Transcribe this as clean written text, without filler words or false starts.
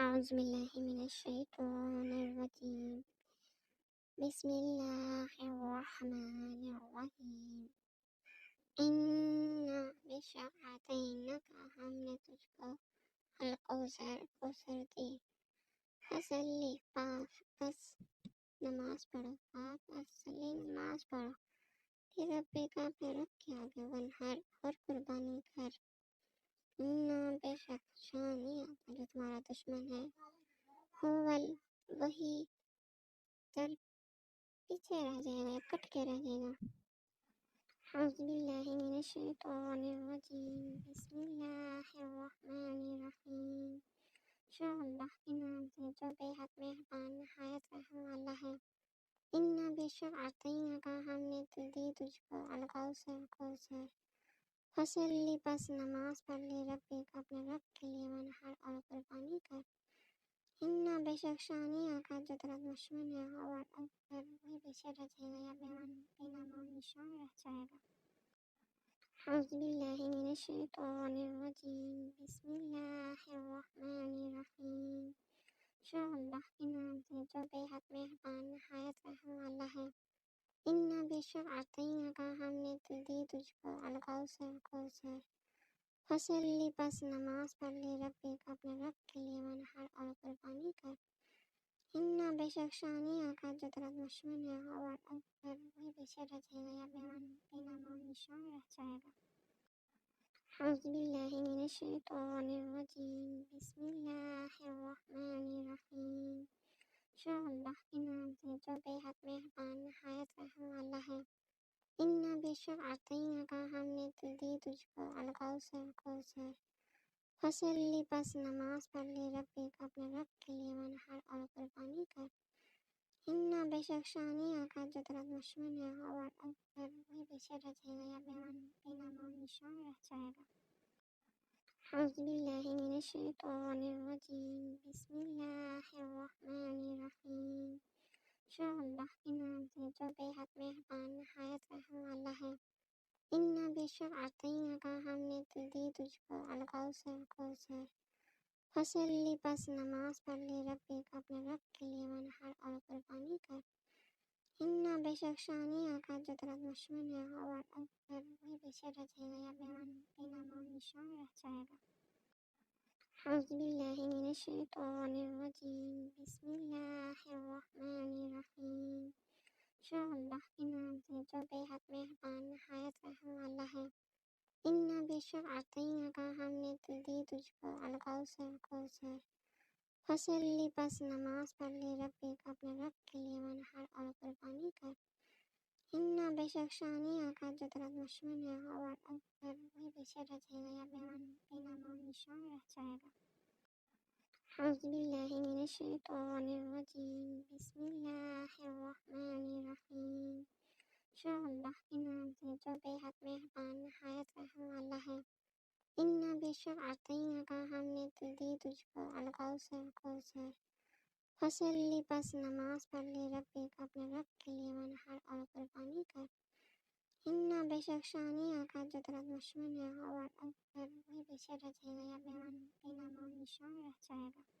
أعوذ بالله من الشيطان الرجيم. بسم الله الرحمن الرحيم. إنا بشرعتينك حملتك الكوثر دی فصلی بس نماز پڑھو فصلی نماز پڑھو ربے کا اپنے رب کے آگے ونہر اور قربانی کر بے شک شانیہ جو تمہارا دشمن ہے وہی تر پیچھے رہ جائے گا یا کٹ کے رہ جائے گا۔ اعوذ باللہ من الشیطان الرجیم بسم اللہ الرحمن الرحیم۔ شروع اللہ کے نام سے جو بے حد مہربان نہایت رحم والا ہے۔ انا بے شک اعطیناکا ہم نے دی تجھ کو کوثر فصلی بس نماز پڑھ لے ربے کا اپنے رب کے لیے ونہر اور قربانی کر انا بے شک شانیہ کا جو تیرا دشمن ہے اور اکبر وہی پیچھے رہ جائے گا یا بے نشان رہ جائے گا۔ اعوذ باللہ من الشیطان الرجیم بسم اللہ الرحمن الرحیم۔ شروع اللہ کے نام سے جو بے حد مہربان نہایت رحم والا ہے۔ انا بے شک اعطیناکا ہم نے دی تجھ کو کوثر فصلی بس نماز پڑھ لے ربے کا اپنے رب کے لیے ونہر اور قربانی کر انا بے شک شانیہ کا جو تیرا دشمن ہے اور اکبر وہی پیچھے رہ جائے گا یا بے نشان رہ جائے گا۔ اعوذ باللہ من الشیطان الرجیم بسم اللہ الرحمن الرحیم۔ شروع اللہ کے نام سے جو بے حد مہربان نہایت رحم والا ہے۔ انا بے شک اعطیناکا ہم نے دی تجھ کو کوثر فصلی بس نماز پڑھ لے ربے کا اپنے رب کے لیے ونہر اور قربانی کر انا بے شک شانیہ کا جو تیرا دشمن ہے اور اکبر وہی پیچھے رہ جائے گا یا بے نشان رہ جائے گا۔ اعوذ باللہ من الشیطان الرجیم بسم اللہ الرحمن الرحیم۔ شروع اللہ کے نام سے جو بے حد مہربان نہایت رحم والا ہے۔ انا بے شک اعطیناکا ہم نے دی تجھ کو کوثر فصلی بس نماز پڑھ لے ربے کا اپنے رب کے لیے ونہر اور قربانی کر انا بے شک شانیہ کا جو تیرا دشمن ہے اور اکبر وہی پیچھے رہ جائے گا یا بے نشان رہ جائے گا۔ اعوذ باللہ من الشیطان الرجیم بسم اللہ الرحمن الرحیم۔ شروع اللہ کے نام سے جو بے حد مہربان نہایت رحم والا ہے۔ انا بے شک اعطیناکا ہم نے دی تجھ کو کوثر فصلی بس نماز پڑھ لے ربے کا اپنے رب کے لیے ونہر اور قربانی کر انا بے شک شانیہ کا جو تیرا دشمن ہے اور اکبر وہی پیچھے رہ جائے گا یا بے نشان رہ جائے گا۔ اعوذ باللہ من الشیطان الرجیم بسم اللہ الرحمن الرحیم۔ شروع اللہ کے نام سے جو بے حد مہربان نہایت رحم والا ہے۔ انا بے شک اعطیناکا ہم نے دی تجھ کو کوثر فصلی بس نماز پڑھ لے ربے کا اپنے رب کے لیے ونہر اور قربانی کر انا بے شک شانیہ کا جو تیرا دشمن ہے اور اکبر وہی پیچھے رہ جائے گا یا بے نشان رہ جائے گا۔